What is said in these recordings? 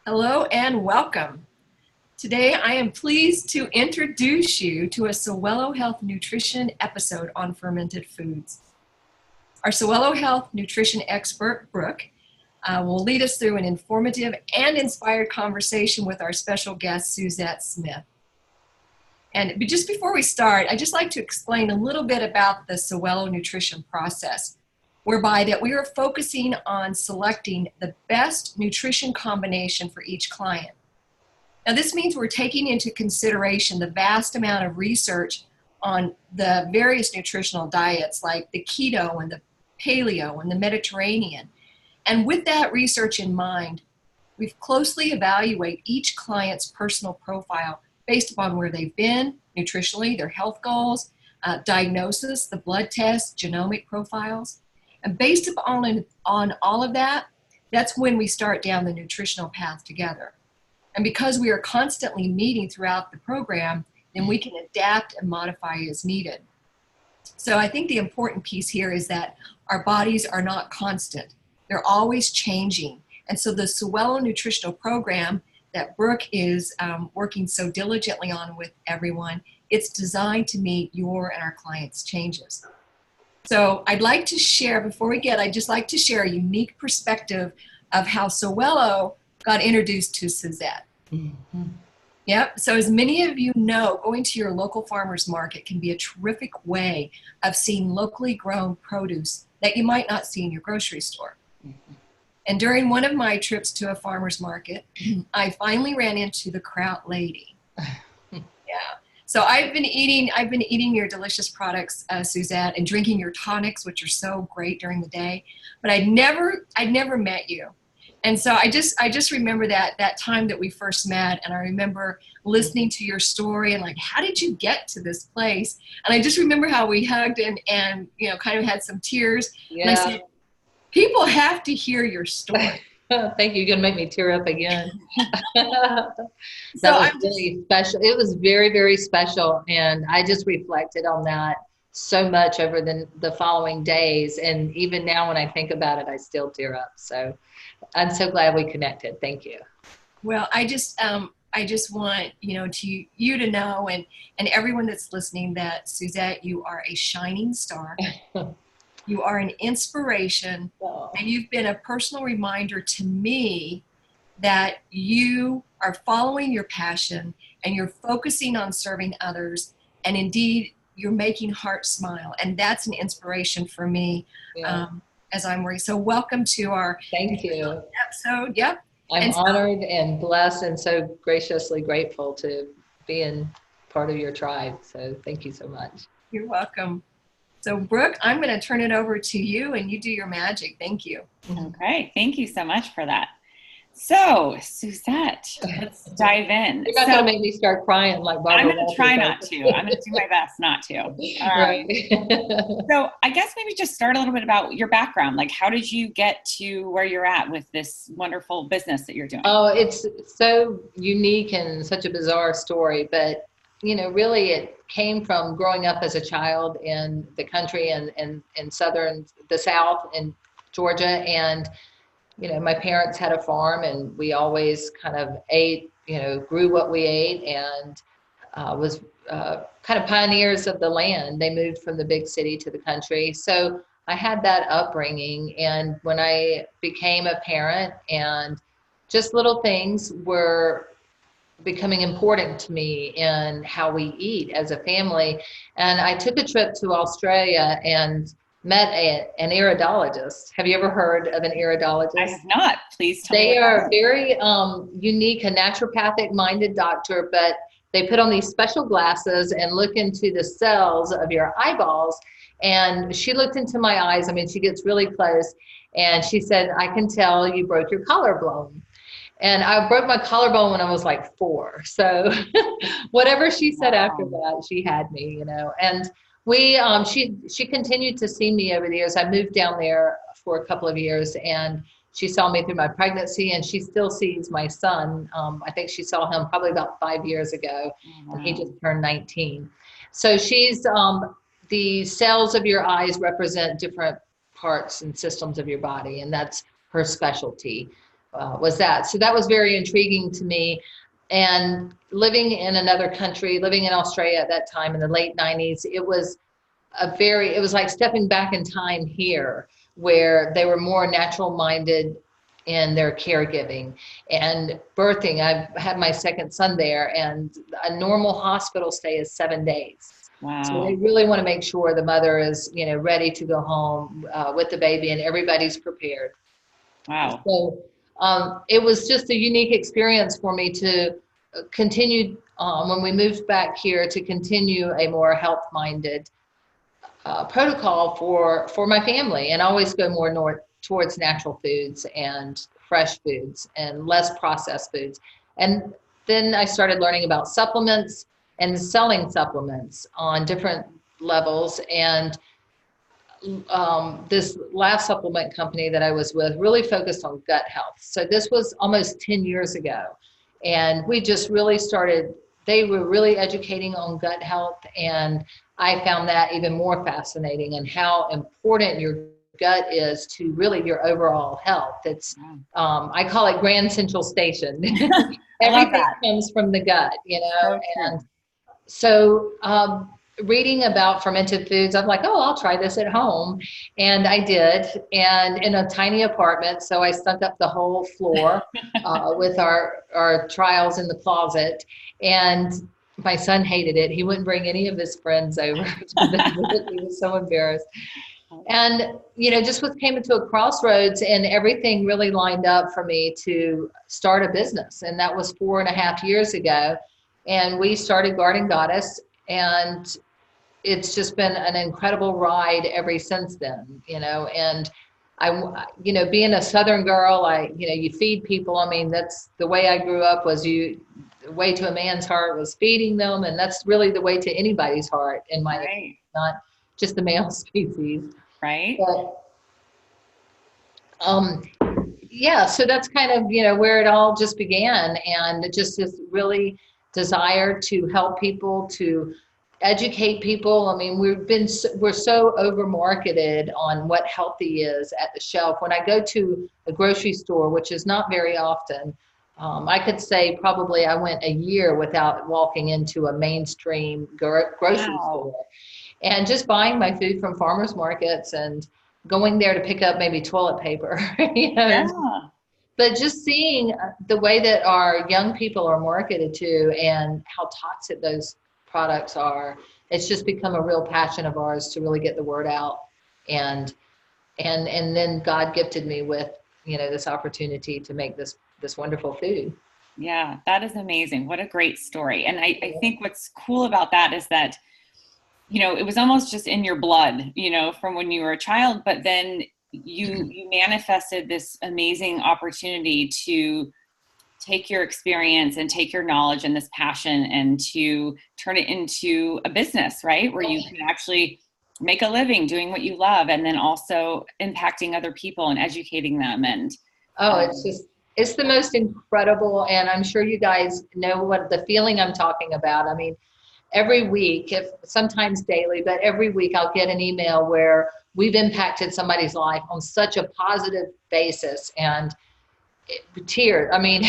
Hello and welcome. Today I am pleased to introduce you to a Sowello Health Nutrition episode on fermented foods. Our Sowello Health Nutrition expert, Brooke, will lead us through an informative and inspired conversation with our special guest, Suzette Smith. And just before we start, I'd just like to explain a little bit about the Sowello Nutrition process, whereby that we are focusing on selecting the best nutrition combination for each client. Now, this means we're taking into consideration the vast amount of research on the various nutritional diets like the keto and the paleo and the Mediterranean. And with that research in mind, we closely evaluate each client's personal profile based upon where they've been nutritionally, their health goals, diagnosis, the blood tests, genomic profiles. And based upon all of that, that's when we start down the nutritional path together. And because we are constantly meeting throughout the program, then we can adapt and modify as needed. So I think the important piece here is that our bodies are not constant. They're always changing. And so the Sowello Nutritional Program that Brooke is working so diligently on with everyone, it's designed to meet your and our clients' changes. So I'd like to share, I'd just like to share a unique perspective of how Sowello got introduced to Suzette. Mm-hmm. Yep. So as many of you know, going to your local farmer's market can be a terrific way of seeing locally grown produce that you might not see in your grocery store. Mm-hmm. And during one of my trips to a farmer's market, I finally ran into the kraut lady. Yeah. So I've been eating your delicious products, Suzette, and drinking your tonics, which are so great during the day. But I'd never met you. And so I just remember that time that we first met, and I remember listening to your story and like, how did you get to this place? And I just remember how we hugged and kind of had some tears. Yeah. And I said, people have to hear your story. Thank you. You're going to make me tear up again. That was really special. It was very, very special. And I just reflected on that so much over the following days. And even now when I think about it, I still tear up. So I'm so glad we connected. Thank you. Well, I just want, you to know and everyone that's listening that Suzette, you are a shining star. You are an inspiration, and you've been a personal reminder to me that you are following your passion and you're focusing on serving others, and indeed you're making hearts smile, and that's an inspiration for me. Yeah. As I'm working. So welcome to our episode. Yep. I'm honored and blessed and so graciously grateful to be in part of your tribe. So thank you so much. You're welcome. So Brooke, I'm going to turn it over to you and you do your magic. Thank you. Okay. Thank you so much for that. So Suzette, let's dive in. You're not going to make me start crying like Barbara. I'm going to try not to. I'm going to do my best not to. Right. So I guess maybe just start a little bit about your background. Like, how did you get to where you're at with this wonderful business that you're doing? Oh, it's so unique and such a bizarre story, but really it came from growing up as a child in the country and in the South in Georgia. And, my parents had a farm and we always kind of ate, grew what we ate and was kind of pioneers of the land. They moved from the big city to the country. So I had that upbringing. And when I became a parent and just little things were becoming important to me in how we eat as a family. And I took a trip to Australia and met an iridologist. Have you ever heard of an iridologist? I have not. Please tell me. They are very unique, a naturopathic minded doctor, but they put on these special glasses and look into the cells of your eyeballs. And she looked into my eyes. I mean, she gets really close and she said, I can tell you broke your collarbone. And I broke my collarbone when I was like 4. So whatever she said after that, she had me, and we, she continued to see me over the years. I moved down there for a couple of years and she saw me through my pregnancy and she still sees my son. I think she saw him probably about 5 years ago and he just turned 19. So she's, the cells of your eyes represent different parts and systems of your body. And that's her specialty. was that. So that was very intriguing to me. And living in another country, living in Australia at that time in the late 90s, it was like stepping back in time here, where they were more natural minded in their caregiving and birthing. I've had my second son there, and a normal hospital stay is 7 days. Wow. So they really want to make sure the mother is, ready to go home with the baby, and everybody's prepared. Wow. So it was just a unique experience for me to continue when we moved back here, to continue a more health-minded protocol for my family, and always go more north towards natural foods and fresh foods and less processed foods. And then I started learning about supplements and selling supplements on different levels. And this last supplement company that I was with really focused on gut health. So this was almost 10 years ago. And we just really started, they were really educating on gut health. And I found that even more fascinating, and how important your gut is to really your overall health. It's, I call it Grand Central Station. Everything comes from the gut, and so reading about fermented foods, I'm like, oh, I'll try this at home. And I did, and in a tiny apartment. So I stunk up the whole floor with our trials in the closet. And my son hated it. He wouldn't bring any of his friends over. He was so embarrassed. And, just came into a crossroads, and everything really lined up for me to start a business. And that was 4.5 years ago. And we started Garden Goddess, and it's just been an incredible ride ever since then, and I, being a Southern girl, you feed people. I mean, that's the way I grew up, was the way to a man's heart was feeding them. And that's really the way to anybody's heart, in my opinion, not just the male species. Right. But, so that's kind of, where it all just began. And just this really desire to help people, to educate people. I mean, we're so over marketed on what healthy is at the shelf. When I go to a grocery store, which is not very often, I could say probably I went a year without walking into a mainstream grocery store, and just buying my food from farmers markets and going there to pick up maybe toilet paper, But just seeing the way that our young people are marketed to, and how toxic those products are, it's just become a real passion of ours to really get the word out. And then God gifted me with, this opportunity to make this wonderful food. Yeah, that is amazing. What a great story. And I think what's cool about that is that, it was almost just in your blood, from when you were a child, but then you manifested this amazing opportunity to take your experience and take your knowledge and this passion and to turn it into a business, right? Where you can actually make a living doing what you love, and then also impacting other people and educating them. And it's the most incredible. And I'm sure you guys know what the feeling I'm talking about. I mean, every week, if sometimes daily, but every week I'll get an email where we've impacted somebody's life on such a positive basis, and tears. I mean,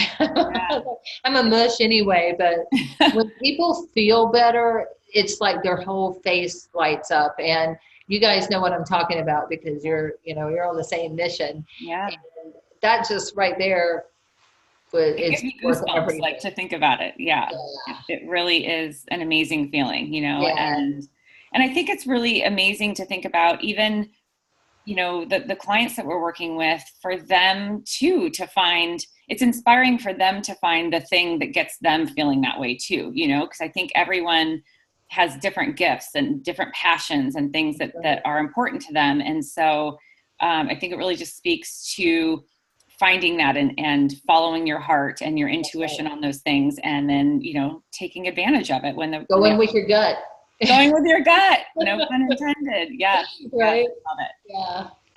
I'm a mush anyway, but when people feel better, it's like their whole face lights up. And you guys know what I'm talking about, because you're on the same mission. Yeah. And that just right there gives me goosebumps, like, to think about it. Yeah. It really is an amazing feeling, and I think it's really amazing to think about, even, the clients that we're working with, for them too, to find, it's inspiring for them to find the thing that gets them feeling that way too, because I think everyone has different gifts and different passions and things that are important to them. And so I think it really just speaks to finding that and following your heart and your intuition on those things, and then, taking advantage of it going with your gut. Going with your gut, no pun intended. Yeah. Right. Love it.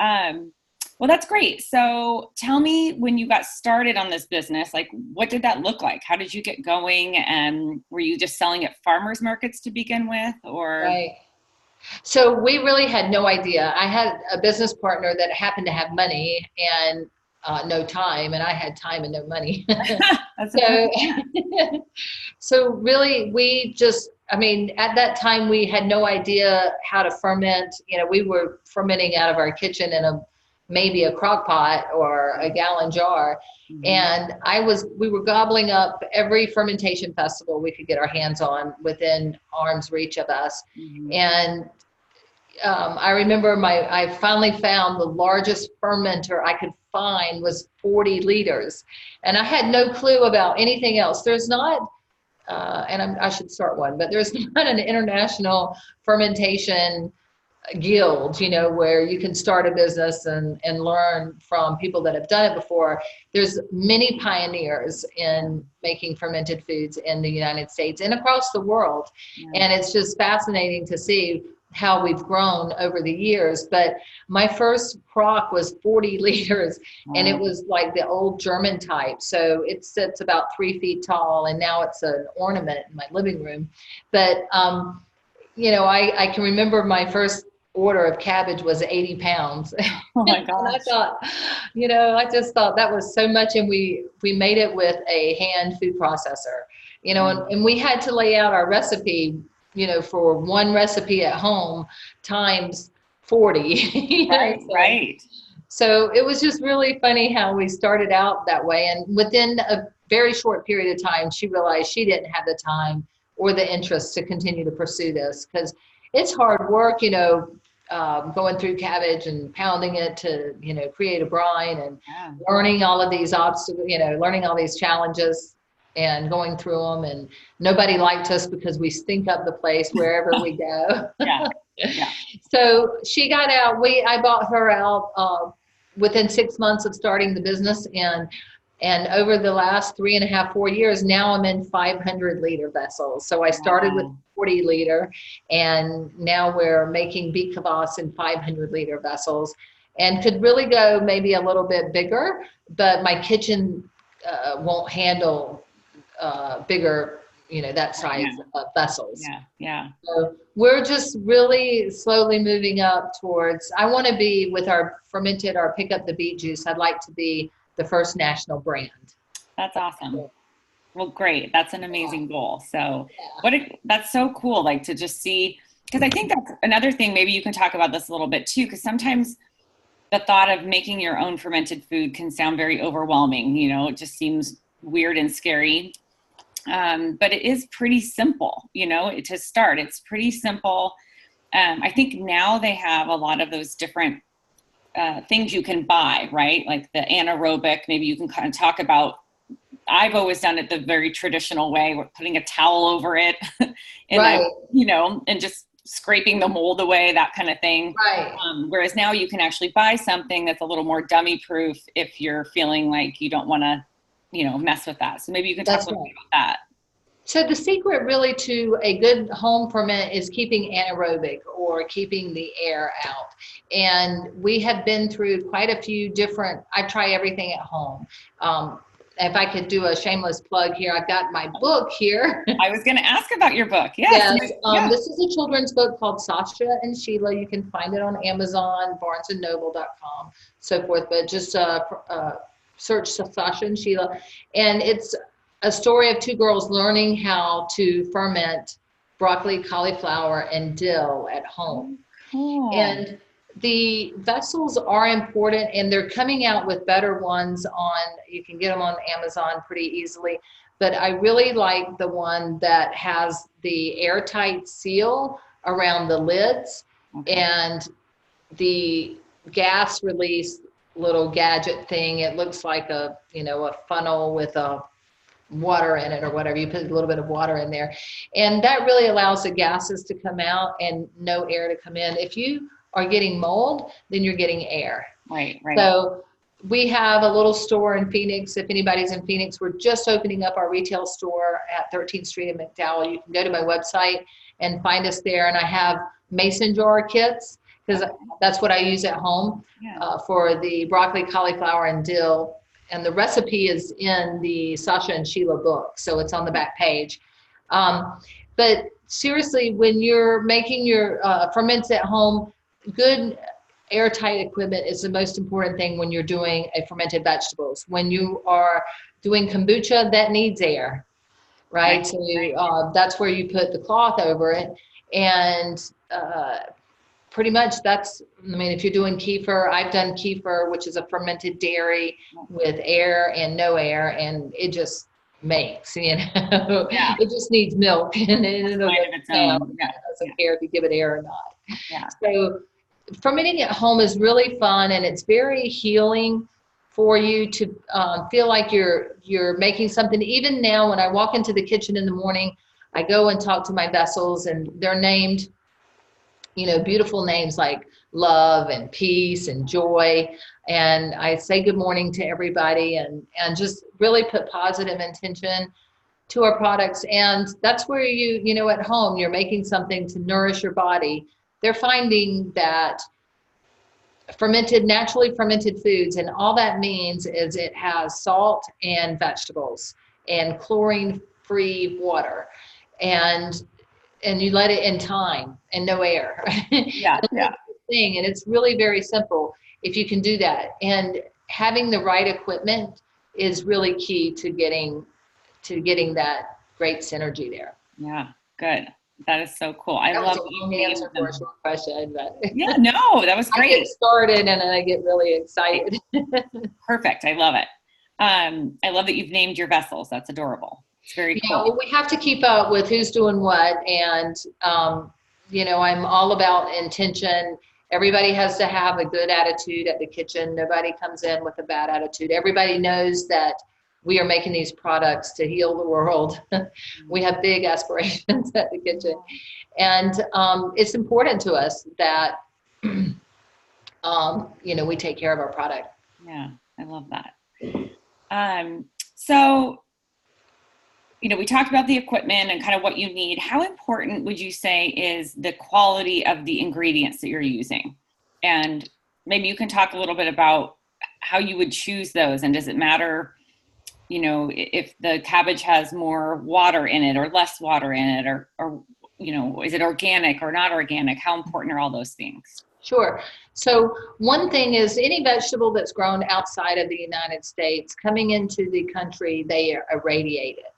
Yeah. Well, that's great. So tell me, when you got started on this business, like, what did that look like? How did you get going? And were you just selling at farmers markets to begin with, or? Right. So we really had no idea. I had a business partner that happened to have money, and no time, and I had time and no money. So, so really we just, I mean, at that time we had no idea how to ferment. You know, we were fermenting out of our kitchen in maybe a crock pot or a gallon jar. And we were gobbling up every fermentation festival we could get our hands on within arm's reach of us. And I remember I finally found the largest fermenter I could find was 40 liters. And I had no clue about anything else. There's not, I should start one, but there's not an international fermentation guild, you know, where you can start a business and learn from people that have done it before. There's many pioneers in making fermented foods in the United States and across the world. And it's just fascinating to see how we've grown over the years. But my first crock was 40 liters and it was like the old German type. So it sits about 3 feet tall, and now it's an ornament in my living room. But, you know, I can remember my first order of cabbage was 80 pounds. Oh my gosh. And I thought, you know, I just thought that was so much. And we made it with a hand food processor, you know, and we had to lay out our recipe, you know, for one recipe at home times 40. Right. So it was just really funny how we started out that way. And within a very short period of time, she realized she didn't have the time or the interest to continue to pursue this, because it's hard work, you know, going through cabbage and pounding it to, you know, create a brine and learning all of these obstacles, you know, learning all these challenges and going through them. And nobody liked us because we stink up the place wherever we go. So she got out. I bought her out within 6 months of starting the business. And over the last 3.5, 4 years, now I'm in 500 liter vessels. So I started with 40 liter, and now we're making beet kvass in 500 liter vessels, and could really go maybe a little bit bigger, but my kitchen won't handle bigger, you know, that size of vessels. So we're just really slowly moving up towards, I want to be with our fermented, our pick up the beet juice. I'd like to be the first national brand. That's awesome. Well, great. That's an amazing goal. So that's so cool. Like to just see, because I think that's another thing, maybe you can talk about this a little bit too, because sometimes the thought of making your own fermented food can sound very overwhelming. You know, it just seems weird and scary. But it is pretty simple, you know, to start. It's pretty simple. I think now they have a lot of those different things you can buy, right? Like the anaerobic, maybe you can kind of talk about, I've always done it the very traditional way. We're putting a towel over it and you know, and just scraping the mold away, that kind of thing. Whereas now you can actually buy something that's a little more dummy proof if you're feeling like you don't want to, you know, mess with that. So maybe you can talk a little bit about that. So the secret really to a good home ferment is keeping anaerobic, or keeping the air out. And we have been through quite a few different, I try everything at home. If I could do a shameless plug here, I've got my book here. I was going to ask about your book. Yes. This is a children's book called Sasha and Sheila. You can find it on Amazon, barnesandnoble.com, so forth. But just search Sasha and Sheila. And it's a story of two girls learning how to ferment broccoli, cauliflower, and dill at home. And the vessels are important, and they're coming out with better ones you can get them on Amazon pretty easily. But I really like the one that has the airtight seal around the lids and the gas release little gadget thing. It looks like a funnel with a water in it or whatever. You put a little bit of water in there, and that really allows the gases to come out and no air to come in. If you are getting mold, then you're getting air. Right. So we have a little store in Phoenix. If anybody's in Phoenix, we're just opening up our retail store at 13th Street in McDowell. You can go to my website and find us there. And I have mason jar kits, because that's what I use at home for the broccoli, cauliflower, and dill. And the recipe is in the Sasha and Sheila book, so it's on the back page. But seriously, when you're making your ferments at home, good airtight equipment is the most important thing when you're doing a fermented vegetables. When you are doing kombucha, that needs air, right? So that's where you put the cloth over it. And pretty much that's, I mean, if you're doing kefir, I've done kefir, which is a fermented dairy with air and no air, and it just makes, it just needs milk and it'll go down. Yeah. It doesn't care if you give it air or not. Yeah. So fermenting at home is really fun, and it's very healing for you to feel like you're making something. Even now, when I walk into the kitchen in the morning, I go and talk to my vessels, and they're named, beautiful names like love and peace and joy. And I say good morning to everybody and just really put positive intention to our products. And that's where at home, you're making something to nourish your body. They're finding that naturally fermented foods, and all that means is it has salt and vegetables and chlorine-free water, and you let it in time and no air. Yeah. Thing, and it's really very simple if you can do that. And having the right equipment is really key to getting that great synergy there. Yeah, good. That is so cool. I love the answer for a short question, but yeah, no, that was great. I get started and then I get really excited. Perfect. I love it. I love that you've named your vessels. That's adorable. It's very cool. Well, we have to keep up with who's doing what, and I'm all about intention. Everybody has to have a good attitude at the kitchen. Nobody comes in with a bad attitude. Everybody knows that we are making these products to heal the world. We have big aspirations at the kitchen. And it's important to us that, we take care of our product. Yeah, I love that. So, we talked about the equipment and kind of what you need. How important would you say is the quality of the ingredients that you're using? And maybe you can talk a little bit about how you would choose those. And does it matter, if the cabbage has more water in it or less water in it, or is it organic or not organic? How important are all those things? Sure. So one thing is any vegetable that's grown outside of the United States, coming into the country, they irradiate it.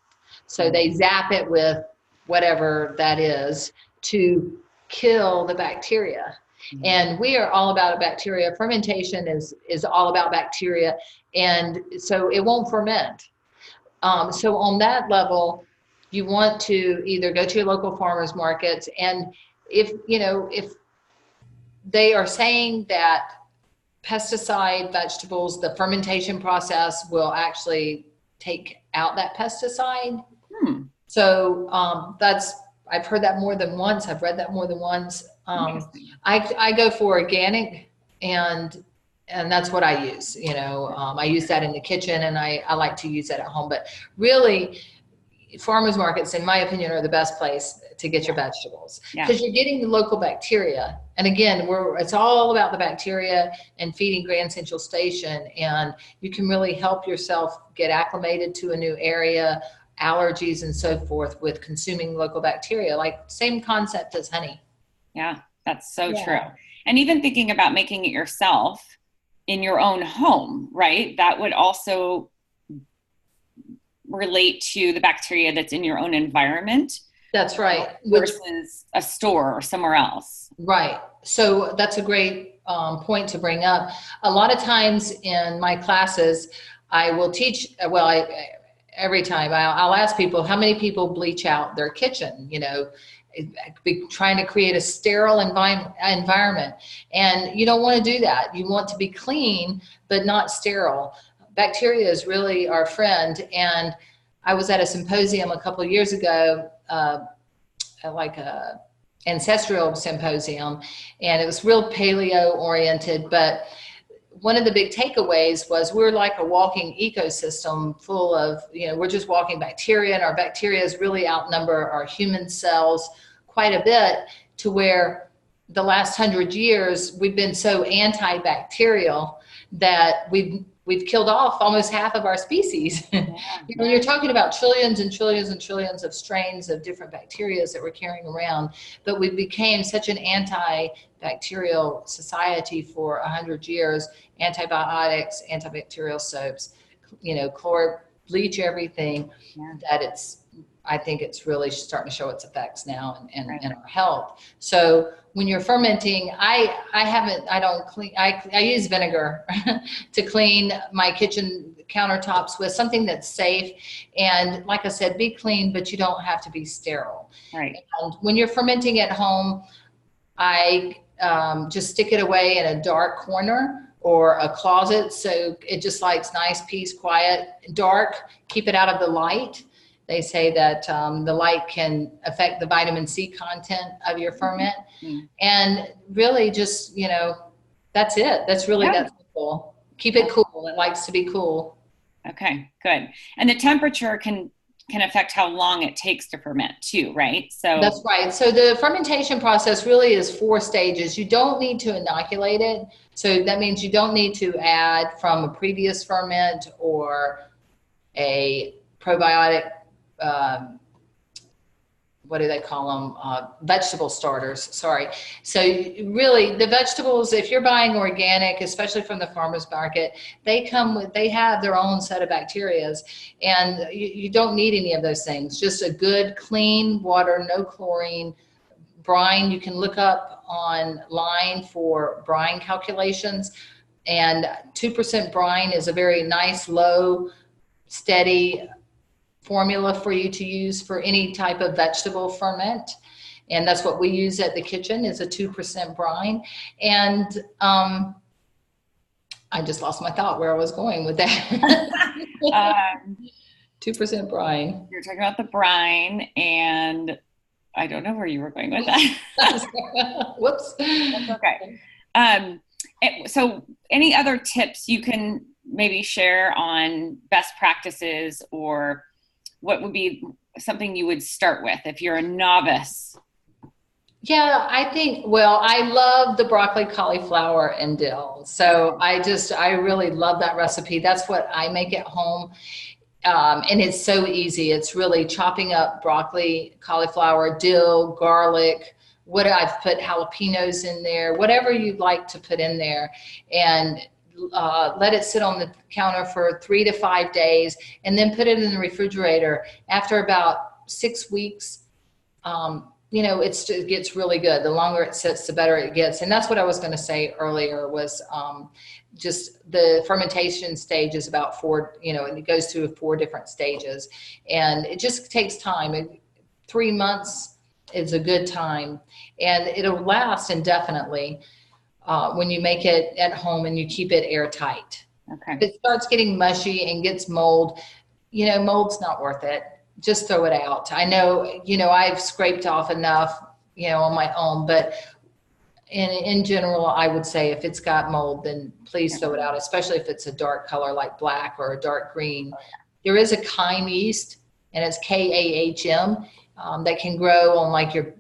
So they zap it with whatever that is to kill the bacteria. Mm-hmm. And we are all about bacteria. Fermentation is all about bacteria. And so it won't ferment. So on that level, you want to either go to your local farmers markets, and if they are saying that pesticide vegetables, the fermentation process will actually take out that pesticide. So I've heard that more than once. I've read that more than once. I go for organic, and that's what I use. I use that in the kitchen, and I like to use that at home. But really, farmers markets, in my opinion, are the best place to get your vegetables, because you're getting the local bacteria. And again, it's all about the bacteria and feeding Grand Central Station, and you can really help yourself get acclimated to a new area, allergies and so forth, with consuming local bacteria. Like same concept as honey. Yeah, that's so true. And even thinking about making it yourself in your own home, right? That would also relate to the bacteria that's in your own environment. That's right. Versus a store or somewhere else. Right. So that's a great point to bring up. A lot of times in my classes, I will teach, every time I'll ask people, how many people bleach out their kitchen, trying to create a sterile environment. And you don't want to do that. You want to be clean, but not sterile. Bacteria is really our friend. And I was at a symposium a couple of years ago, like a ancestral symposium, and it was real paleo oriented, but one of the big takeaways was we're like a walking ecosystem full of, we're just walking bacteria, and our bacteria really outnumber our human cells quite a bit, to where the last 100 years we've been so antibacterial that we've we've killed off almost half of our species. When you're talking about trillions and trillions and trillions of strains of different bacteria that we're carrying around, but we became such an antibacterial society for 100 years, antibiotics, antibacterial soaps, bleach everything, that I think it's really starting to show its effects now in our health. So when you're fermenting, I use vinegar to clean my kitchen countertops with, something that's safe. And like I said, be clean, but you don't have to be sterile. Right. And when you're fermenting at home, I just stick it away in a dark corner or a closet. So it just likes nice, peace, quiet, dark, keep it out of the light. They say that the light can affect the vitamin C content of your ferment. And really just, that's it. That's really that simple. Keep it cool. It likes to be cool. Okay, good. And the temperature can affect how long it takes to ferment too, right? So that's right. So the fermentation process really is 4 stages. You don't need to inoculate it. So that means you don't need to add from a previous ferment or a probiotic, what do they call them? Vegetable starters, sorry. So really the vegetables, if you're buying organic, especially from the farmer's market, they have their own set of bacteria, and you don't need any of those things. Just a good clean water, no chlorine, brine. You can look up online for brine calculations, and 2% brine is a very nice, low, steady formula for you to use for any type of vegetable ferment. And that's what we use at the kitchen, is a 2% brine. And I just lost my thought where I was going with that. 2% brine. You're talking about the brine, and I don't know where you were going with that. Whoops. That's okay. So any other tips you can maybe share on best practices, or what would be something you would start with if you're a novice? Yeah, I love the broccoli, cauliflower, and dill. So I really love that recipe. That's what I make at home. And it's so easy. It's really chopping up broccoli, cauliflower, dill, garlic, I've put jalapenos in there, whatever you'd like to put in there, and let it sit on the counter for 3 to 5 days, and then put it in the refrigerator. After about 6 weeks, it gets really good. The longer it sits, the better it gets. And that's what I was going to say earlier was just the fermentation stage is about 4, and it goes through 4 different stages, and it just takes time. 3 months is a good time, and it'll last indefinitely. When you make it at home and you keep it airtight. Okay. If it starts getting mushy and gets mold, mold's not worth it. Just throw it out. I know, I've scraped off enough, on my own, but in general, I would say if it's got mold, then please throw it out, especially if it's a dark color like black or a dark green. There is a chyme yeast, and it's KAHM, that can grow on like your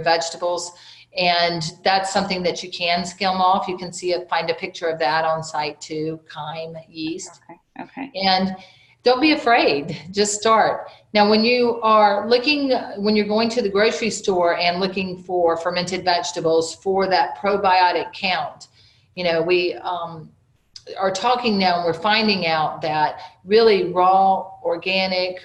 vegetables. And that's something that you can skim off. You can find a picture of that on site too, chyme yeast. Okay. And don't be afraid, just start. Now, when you're going to the grocery store and looking for fermented vegetables for that probiotic count, we are talking now, and we're finding out that really raw, organic,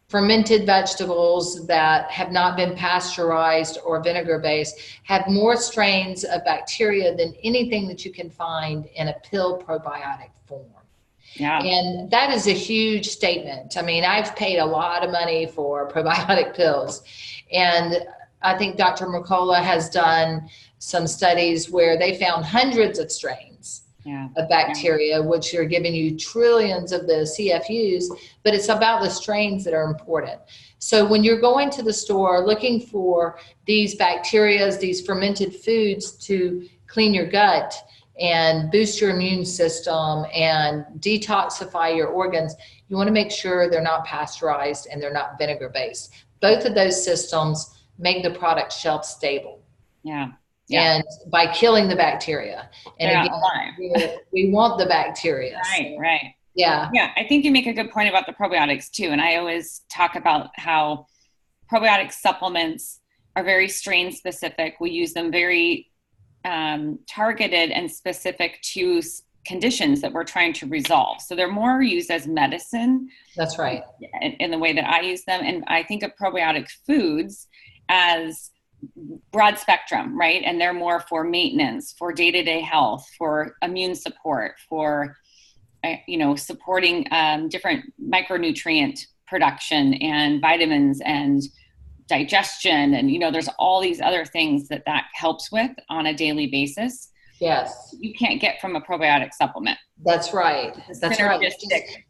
fermented vegetables that have not been pasteurized or vinegar based have more strains of bacteria than anything that you can find in a pill probiotic form. Yeah. And that is a huge statement. I mean, I've paid a lot of money for probiotic pills, and I think Dr. Mercola has done some studies where they found hundreds of strains of bacteria, which are giving you trillions of the CFUs, but it's about the strains that are important. So when you're going to the store looking for these bacteria, these fermented foods to clean your gut and boost your immune system and detoxify your organs, you want to make sure they're not pasteurized and they're not vinegar based. Both of those systems make the product shelf stable. Yeah. and by killing the bacteria. And again, we want the bacteria. Right, right. Yeah. Yeah, I think you make a good point about the probiotics too. And I always talk about how probiotic supplements are very strain specific. We use them very targeted and specific to conditions that we're trying to resolve. So they're more used as medicine. That's right. In the way that I use them. And I think of probiotic foods as broad spectrum, right? And they're more for maintenance, for day-to-day health, for immune support, for, supporting different micronutrient production and vitamins and digestion. And, there's all these other things that helps with on a daily basis. Yes. You can't get from a probiotic supplement. That's right. That's right.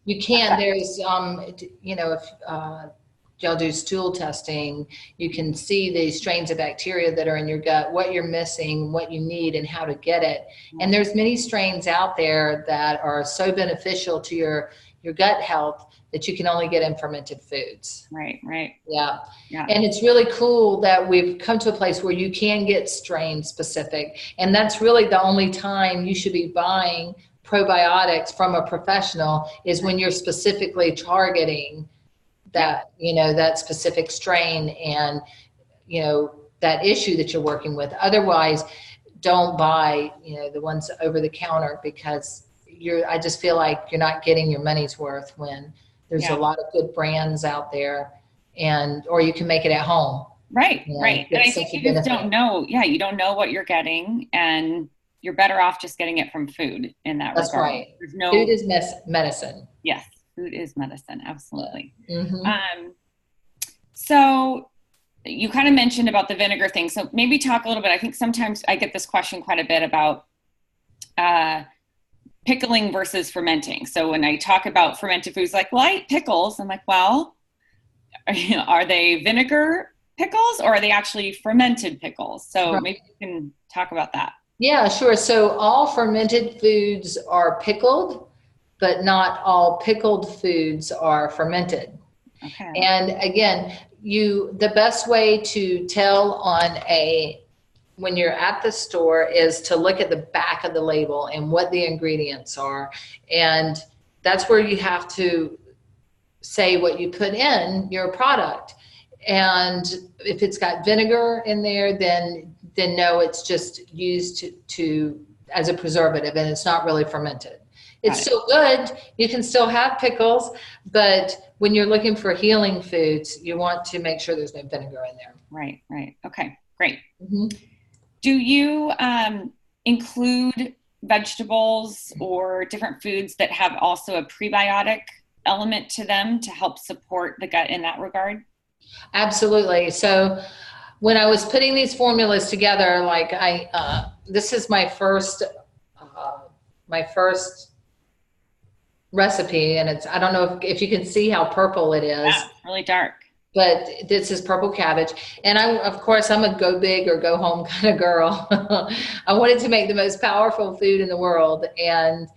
You can't. There's, if y'all do stool testing, you can see the strains of bacteria that are in your gut, what you're missing, what you need, and how to get it. And there's many strains out there that are so beneficial to your gut health that you can only get in fermented foods. Right, right. Yeah. And it's really cool that we've come to a place where you can get strain specific. And that's really the only time you should be buying probiotics from a professional is when you're specifically targeting that, that specific strain and, that issue that you're working with. Otherwise, don't buy, the ones over the counter because I just feel like you're not getting your money's worth when there's a lot of good brands out there or you can make it at home. Right, right. And I think you just don't know. Yeah, you don't know what you're getting and you're better off just getting it from food in that regard. That's right. Food is medicine. Yes, food is medicine. Absolutely. Mm-hmm. So you kind of mentioned about the vinegar thing. So maybe talk a little bit. I think sometimes I get this question quite a bit about pickling versus fermenting. So when I talk about fermented foods, like, well, I eat pickles. I'm like, well, are they vinegar pickles or are they actually fermented pickles? So maybe you can talk about that. Yeah, sure. So all fermented foods are pickled, but not all pickled foods are fermented. Okay. And again, the best way to tell when you're at the store is to look at the back of the label and what the ingredients are. And that's where you have to say what you put in your product. And if it's got vinegar in there, then no, it's just used as a preservative and it's not really fermented. It's still good. You can still have pickles, but when you're looking for healing foods, you want to make sure there's no vinegar in there. Right, right. Okay, great. Mm-hmm. Do you include vegetables or different foods that have also a prebiotic element to them to help support the gut in that regard? Absolutely. So when I was putting these formulas together, like this is my first recipe, and I don't know if you can see how purple it is. Yeah, really dark. But this is purple cabbage. And of course, I'm a go big or go home kind of girl. I wanted to make the most powerful food in the world. And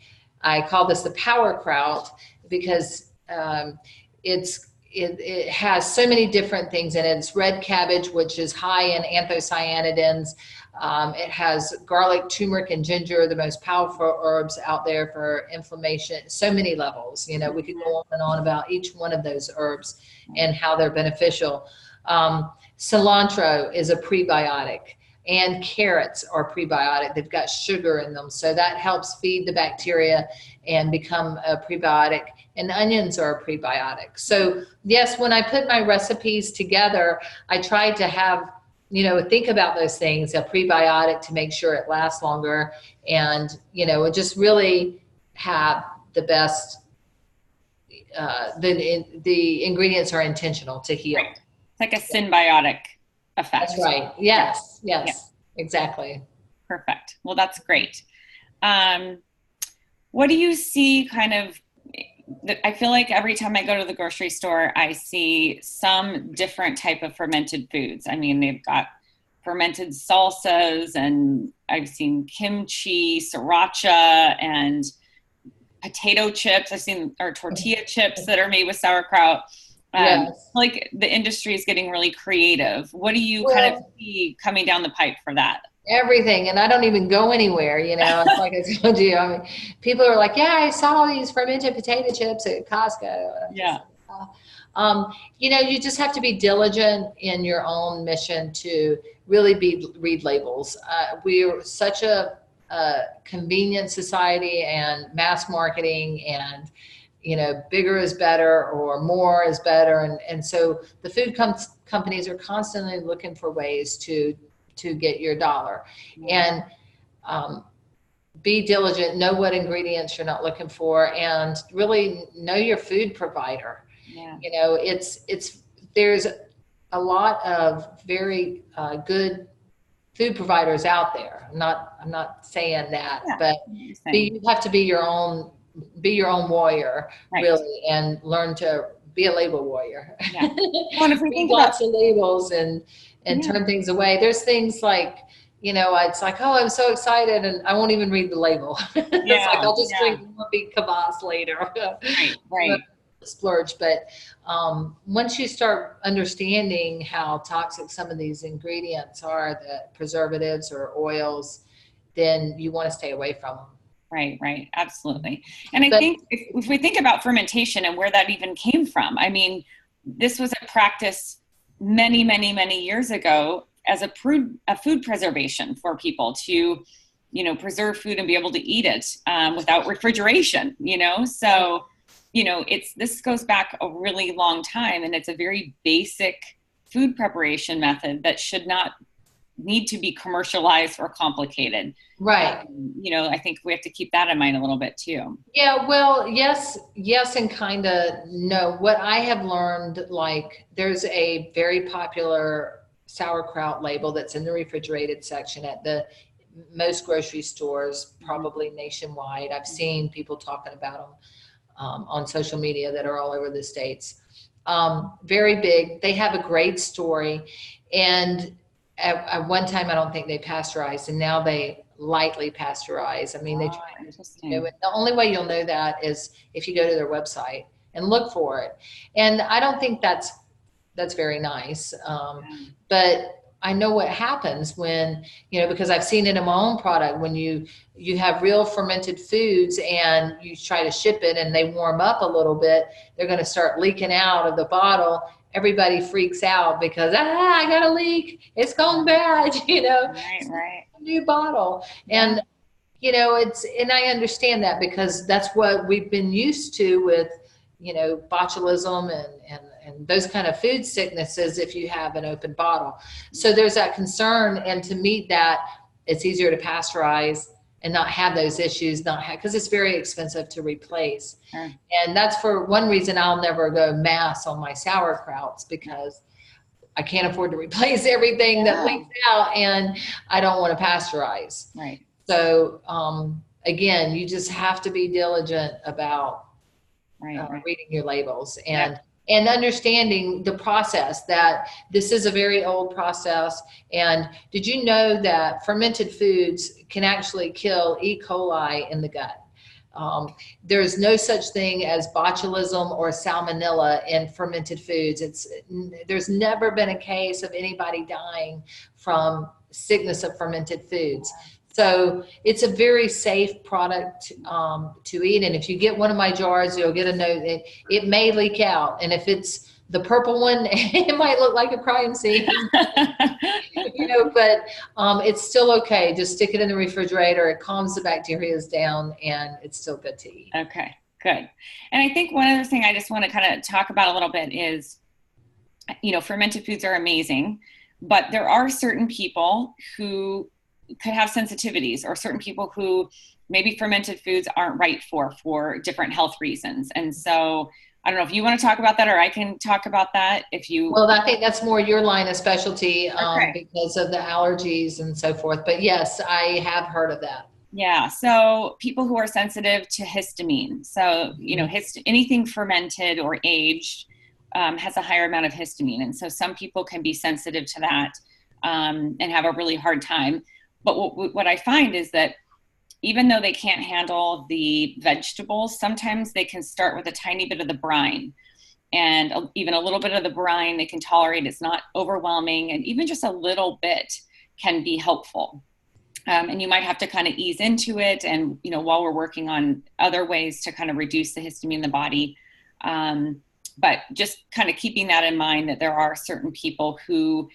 I call this the power kraut because it has so many different things in it. It's red cabbage, which is high in anthocyanidins. It has garlic, turmeric, and ginger, the most powerful herbs out there for inflammation. So many levels. We could go on and on about each one of those herbs and how they're beneficial. Cilantro is a prebiotic, and carrots are prebiotic. They've got sugar in them, so that helps feed the bacteria and become a prebiotic. And onions are a prebiotic. So yes, when I put my recipes together, I try to have think about those things, a prebiotic to make sure it lasts longer and, just really have the best, the ingredients are intentional to heal. Right. It's like a symbiotic effect. That's right. Yes. Exactly. Perfect. Well, that's great. What do you see I feel like every time I go to the grocery store, I see some different type of fermented foods. I mean, they've got fermented salsas, and I've seen kimchi, sriracha, and potato chips. I've seen tortilla chips that are made with sauerkraut. Yes. Like the industry is getting really creative. What do you kind of see coming down the pipe for that? everything, and I don't even go anywhere, you know. It's like I told you, I mean, people are like, yeah, I saw these fermented potato chips at Costco. Yeah. You know, you just have to be diligent in your own mission to really read labels. We're such a convenient society and mass marketing, and you know, bigger is better or more is better, and so the food companies are constantly looking for ways to get your dollar. And be diligent, know what ingredients you're not looking for, and really know your food provider. Yeah. You know, there's a lot of very good food providers out there. I'm not saying that, but you have to be your own warrior, right, really, and learn to be a label warrior. Yeah. Well, if we think lots of labels and turn things away. There's things like, you know, it's like, oh, I'm so excited, and I won't even read the label. It's like, I'll just drink one big kvass later. Right. Splurge. But once you start understanding how toxic some of these ingredients are, the preservatives or oils, then you want to stay away from them. Right. Absolutely. And I think if we think about fermentation and where that even came from, I mean, this was a practice many, many, many years ago as a food preservation for people to, you know, preserve food and be able to eat it without refrigeration, you know? So, you know, this goes back a really long time, and it's a very basic food preparation method that should not need to be commercialized or complicated. Right. You know, I think we have to keep that in mind a little bit too. Yeah, well, yes, and kind of no. What I have learned, like, there's a very popular sauerkraut label that's in the refrigerated section at most grocery stores, probably nationwide. I've seen people talking about them on social media that are all over the States. Very big. They have a great story. And at one time, I don't think they pasteurized, and now they lightly pasteurize. I mean, they try to know it. The only way you'll know that is if you go to their website and look for it. And I don't think that's very nice. But I know what happens when, you know, because I've seen it in my own product, when you have real fermented foods and you try to ship it and they warm up a little bit, they're going to start leaking out of the bottle. Everybody freaks out because, I got a leak. It's gone bad, you know. Right. New bottle. And, you know, and I understand that because that's what we've been used to with, you know, botulism and those kind of food sicknesses if you have an open bottle. So there's that concern, and to meet that, it's easier to pasteurize and not have those issues, because it's very expensive to replace. Sure. And that's for one reason I'll never go mass on my sauerkrauts, because I can't afford to replace everything that leaks out, and I don't want to pasteurize. Right. So again, you just have to be diligent about reading your labels and understanding the process, that this is a very old process. And did you know that fermented foods can actually kill E. coli in the gut? There's no such thing as botulism or salmonella in fermented foods. There's never been a case of anybody dying from sickness of fermented foods. So it's a very safe product to eat. And if you get one of my jars, you'll get a note that it may leak out. And if it's the purple one, it might look like a crime scene, you know, but it's still okay. Just stick it in the refrigerator. It calms the bacteria down, and it's still good to eat. Okay, good. And I think one other thing I just want to kind of talk about a little bit is, you know, fermented foods are amazing, but there are certain people who could have sensitivities, or certain people who maybe fermented foods aren't right for different health reasons. And so I don't know if you want to talk about that, or I can talk about that if you. Well, I think that's more your line of specialty because of the allergies and so forth. But yes, I have heard of that. Yeah. So people who are sensitive to histamine. So, you know, anything fermented or aged has a higher amount of histamine. And so some people can be sensitive to that and have a really hard time. But what I find is that even though they can't handle the vegetables, sometimes they can start with a tiny bit of the brine, and even a little bit of the brine they can tolerate. It's not overwhelming, and even just a little bit can be helpful. And you might have to kind of ease into it. And, while we're working on other ways to kind of reduce the histamine in the body. But just kind of keeping that in mind, that there are certain people who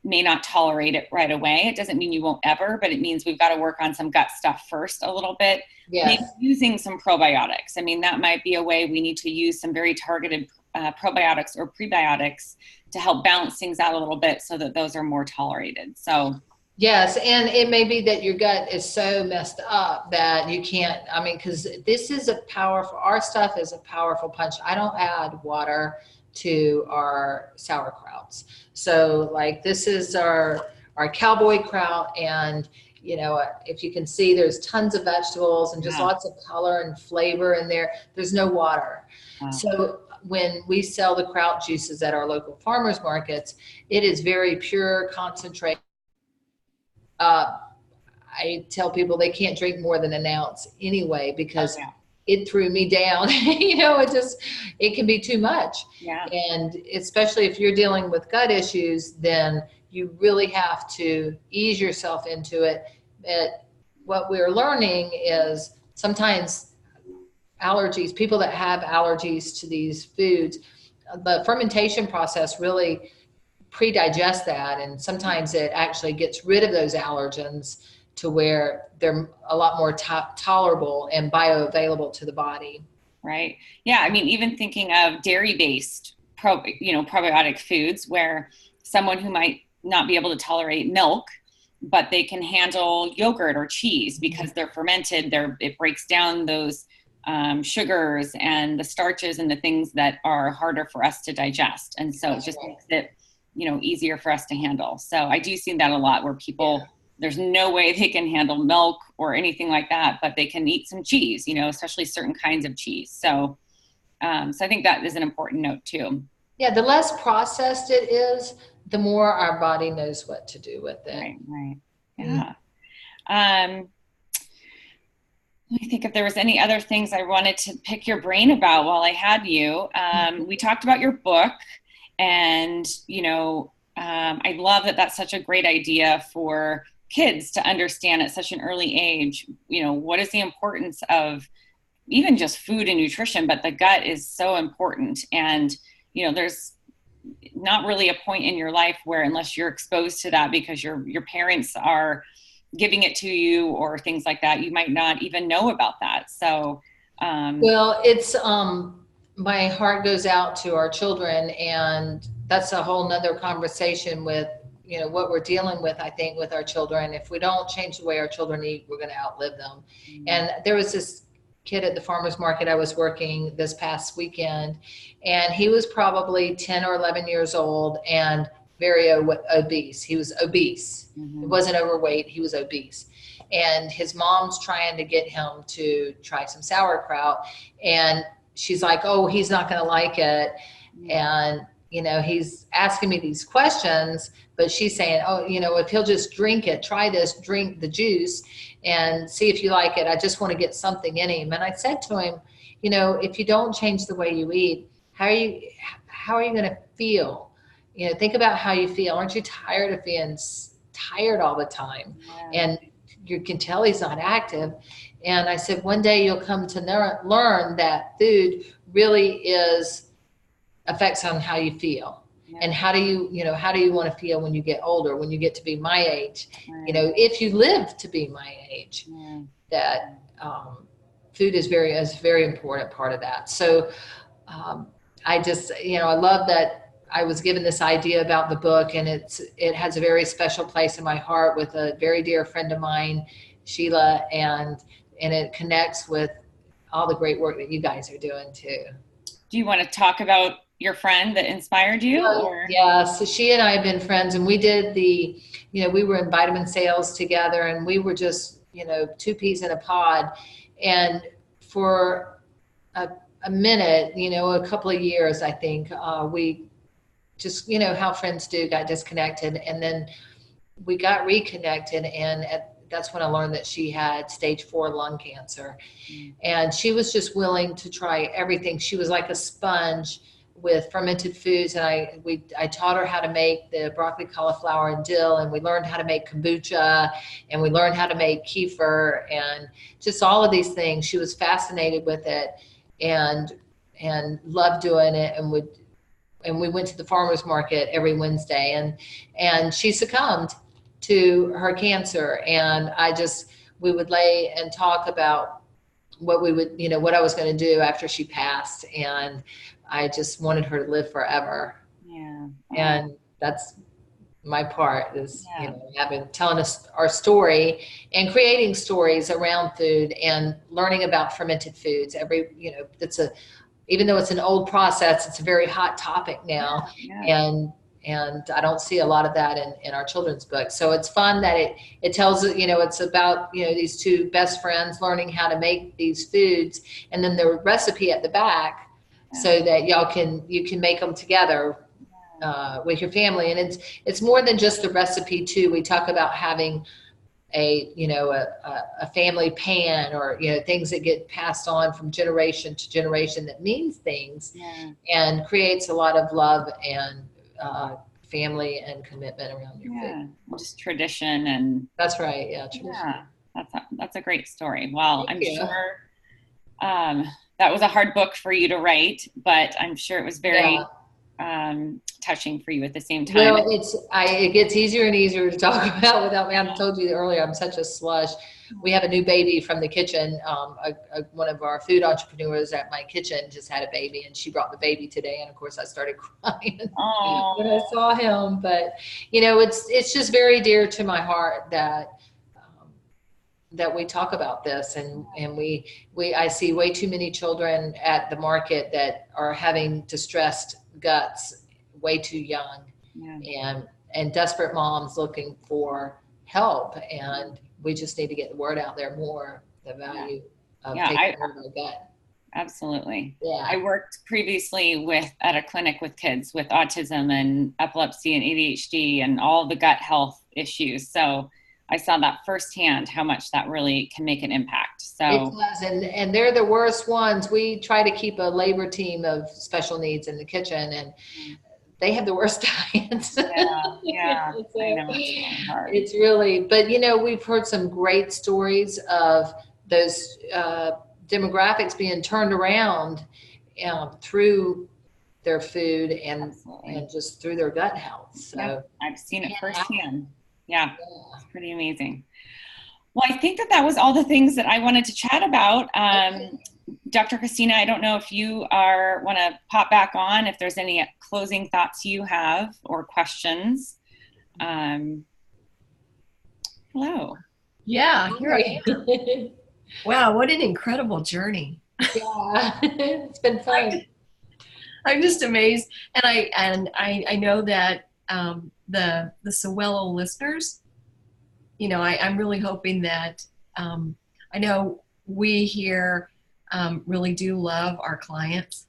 may not tolerate it right away. It doesn't mean you won't ever, but it means we've got to work on some gut stuff first a little bit. Yes. Maybe using some probiotics. I mean, that might be a way. We need to use some very targeted probiotics or prebiotics to help balance things out a little bit so that those are more tolerated. So yes, and it may be that your gut is so messed up that you can't, because this is our stuff is a powerful punch. I don't add water to our sauerkrauts. So like this is our cowboy kraut, and if you can see, there's tons of vegetables and just lots of color and flavor in there. There's no water. Wow. So when we sell the kraut juices at our local farmers markets, it is very pure, concentrate. I tell people they can't drink more than an ounce anyway, because it threw me down. It can be too much. Yeah. And especially if you're dealing with gut issues, then you really have to ease yourself into it. But what we're learning is sometimes people that have allergies to these foods, the fermentation process really pre-digest that, and sometimes it actually gets rid of those allergens to where they're a lot more tolerable and bioavailable to the body. Right. Yeah. I mean, even thinking of dairy-based probiotic foods, where someone who might not be able to tolerate milk, but they can handle yogurt or cheese because they're fermented. It breaks down those sugars and the starches and the things that are harder for us to digest. And so it just makes it, easier for us to handle. So I do see that a lot, where people, there's no way they can handle milk or anything like that, but they can eat some cheese, especially certain kinds of cheese. So, so I think that is an important note too. Yeah. The less processed it is, the more our body knows what to do with it. Right. Yeah. Let me think if there was any other things I wanted to pick your brain about while I had you. We talked about your book, and, I love that that's such a great idea for kids to understand at such an early age. What is the importance of even just food and nutrition, but the gut is so important. And, there's not really a point in your life where, unless you're exposed to that because your parents are giving it to you or things like that, you might not even know about that. So, well, it's, my heart goes out to our children, and that's a whole nother conversation with, what we're dealing with, I think, with our children. If we don't change the way our children eat, we're going to outlive them. Mm-hmm. And there was this kid at the farmer's market I was working this past weekend, and he was probably 10 or 11 years old and very obese. He was obese. Mm-hmm. He wasn't overweight. He was obese. And his mom's trying to get him to try some sauerkraut. And she's like, oh, he's not going to like it. Mm-hmm. And, he's asking me these questions, but she's saying, oh, if he'll just drink it, try this, drink the juice and see if you like it. I just want to get something in him. And I said to him, if you don't change the way you eat, how are you going to feel? Think about how you feel. Aren't you tired of being tired all the time? Yeah. And you can tell he's not active. And I said, one day you'll come to learn that food really affects on how you feel. Yeah. And how do you want to feel when you get older, when you get to be my age, right. If you live to be my age, yeah. That food is a very important part of that. So I just, I love that I was given this idea about the book, and it has a very special place in my heart with a very dear friend of mine, Sheila, and it connects with all the great work that you guys are doing too. Do you want to talk about your friend that inspired you? Yeah, so she and I have been friends, and we did we were in vitamin sales together, and we were just, two peas in a pod. And for a minute, a couple of years, I think, we just, how friends do, got disconnected. And then we got reconnected, and that's when I learned that she had stage 4 lung cancer. Mm. And she was just willing to try everything. She was like a sponge with fermented foods, and I taught her how to make the broccoli, cauliflower, and dill, and we learned how to make kombucha, and we learned how to make kefir, and just all of these things. She was fascinated with it, and loved doing it, and we went to the farmers market every Wednesday, and she succumbed to her cancer, and we would lay and talk about what I was going to do after she passed, and I just wanted her to live forever. Yeah. And that's my part is, telling us our story and creating stories around food and learning about fermented foods. Even though it's an old process, it's a very hot topic now. Yeah. And I don't see a lot of that in our children's book. So it's fun that it tells, it's about, these two best friends learning how to make these foods, and then the recipe at the back, so that you can make them together with your family. And it's more than just the recipe too. We talk about having a family pan, or things that get passed on from generation to generation that means things, and creates a lot of love and family and commitment around your food. Just tradition. And that's right. Yeah, tradition. Yeah, that's a great story. Well, I'm sure that was a hard book for you to write, but I'm sure it was very touching for you at the same time. Well, it gets easier and easier to talk about without me. I told you earlier, I'm such a slush. We have a new baby from the kitchen. One of our food entrepreneurs at my kitchen just had a baby, and she brought the baby today. And of course I started crying when I saw him, but it's just very dear to my heart that we talk about this, and I see way too many children at the market that are having distressed guts way too young, and desperate moms looking for help, and we just need to get the word out there more, the value of taking care of our gut. Absolutely. Yeah. I worked previously at a clinic with kids with autism and epilepsy and ADHD and all the gut health issues. So I saw that firsthand, how much that really can make an impact. So it does, and they're the worst ones. We try to keep a labor team of special needs in the kitchen, and they have the worst diets. Yeah. So I know, it's really hard. It's really, but we've heard some great stories of those demographics being turned around through their food and just through their gut health. So I've seen it firsthand. Yeah, it's pretty amazing. Well, I think that was all the things that I wanted to chat about. Dr. Christina, I don't know if you want to pop back on, if there's any closing thoughts you have or questions. Hello. Yeah, here I am. Wow, what an incredible journey. Yeah, it's been fun. I'm just amazed. And I know that the Sowello listeners, I'm really hoping that I know we here really do love our clients,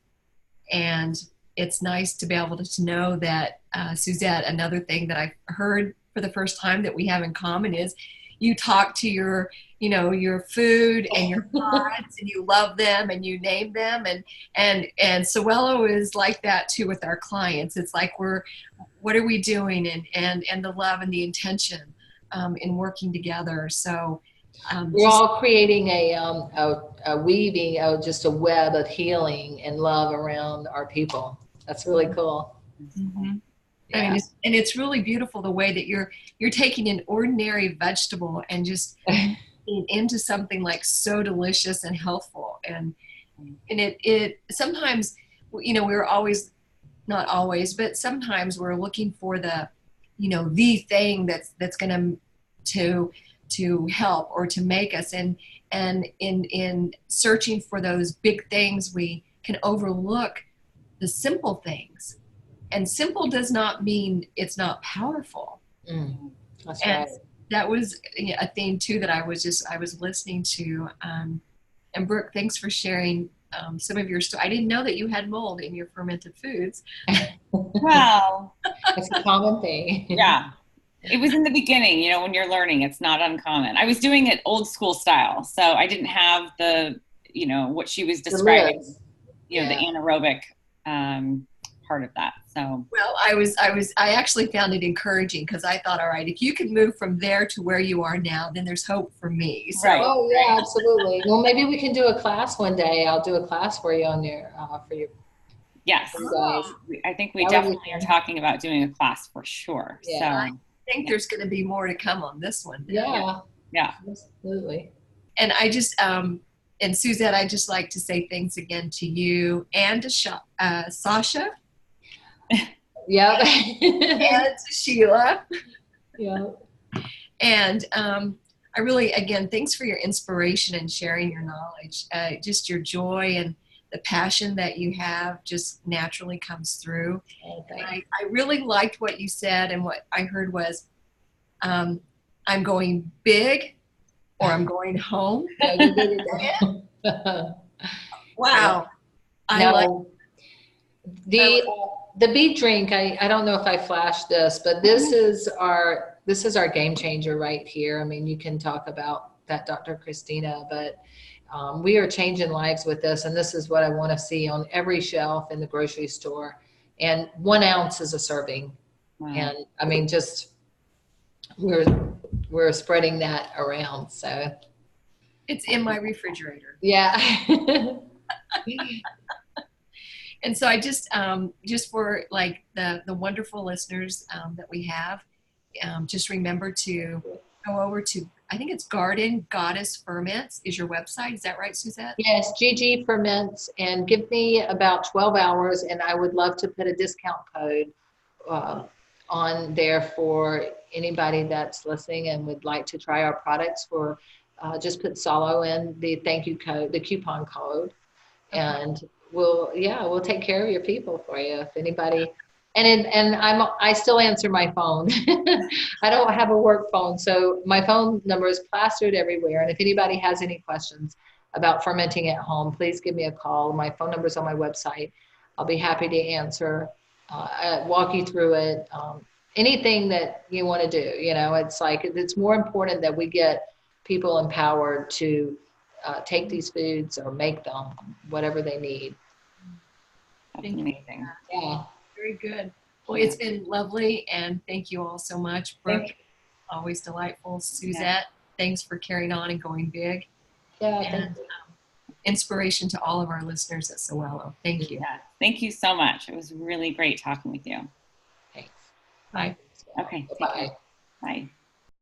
and it's nice to be able to know that Suzette, another thing that I've heard for the first time that we have in common is you talk to your food and your pods, and you love them and you name them, and Sowello is like that too with our clients. It's like what are we doing, and the love and the intention in working together. So we're all creating a weaving of just a web of healing and love around our people. That's really cool. Mm-hmm. Yeah. I mean, it's really beautiful the way that you're taking an ordinary vegetable and just into something like so delicious and healthful, and it sometimes we're always, not always, but sometimes we're looking for the the thing that's going to help or to make us, and in searching for those big things we can overlook the simple things. And simple does not mean it's not powerful. That's and right. That was a theme too that I was listening to. And Brooke, thanks for sharing some of your story. I didn't know that you had mold in your fermented foods. Well, it's a common thing. Yeah. It was in the beginning, when you're learning, it's not uncommon. I was doing it old school style, so I didn't have the, what she was describing, the anaerobic part of that. So, well, I actually found it encouraging because I thought, all right, if you can move from there to where you are now, then there's hope for me. So, right. Oh yeah, absolutely. Well, maybe we can do a class one day. I'll do a class for you on your, for your, Yes. for you guys. I think we That would be definitely are fun. talking about doing a class for sure. Yeah. I think there's going to be more to come on this one. Yeah, Yeah. absolutely. And I just, and Suzette, I just like to say thanks again to you and to Sasha Yep. and to Sheila. Yeah. And I really, again, thanks for your inspiration and sharing your knowledge. Just your joy and the passion that you have just naturally comes through. Okay. And I really liked what you said, and what I heard was, I'm going big or I'm going home. Yeah, you did it. Wow. I Now, like the beet drink, I don't know if I flashed this, but this is our game changer right here. I mean, you can talk about that, Dr. Christina, but we are changing lives with this, and this is what I want to see on every shelf in the grocery store. And 1 ounce is a serving. Wow. And I mean, just we're spreading that around. So it's in my refrigerator. yeah. And so I just for like the wonderful listeners that we have, just remember to go over to, I think it's Garden Goddess Ferments is your website. Is that right, Suzette? Yes, GG Ferments, and give me about 12 hours, and I would love to put a discount code on there for anybody that's listening and would like to try our products. For just put Sowello in the thank you code, the coupon code, and we'll take care of your people for you. If anybody, and I still answer my phone. I don't have a work phone, so my phone number is plastered everywhere. And if anybody has any questions about fermenting at home, please give me a call. My phone number is on my website. I'll be happy to answer, walk you through it. Anything that you want to do, it's like, it's more important that we get people empowered to take these foods or make them, whatever they need. That's amazing. Yeah. Very good. Well, it's been lovely, and thank you all so much. Brooke, always delightful. Suzette, thanks for carrying on and going big. Yeah. And inspiration to all of our listeners at Sowello. Thank you. Yeah. Thank you so much. It was really great talking with you. Thanks. Bye. Okay. Bye. Bye.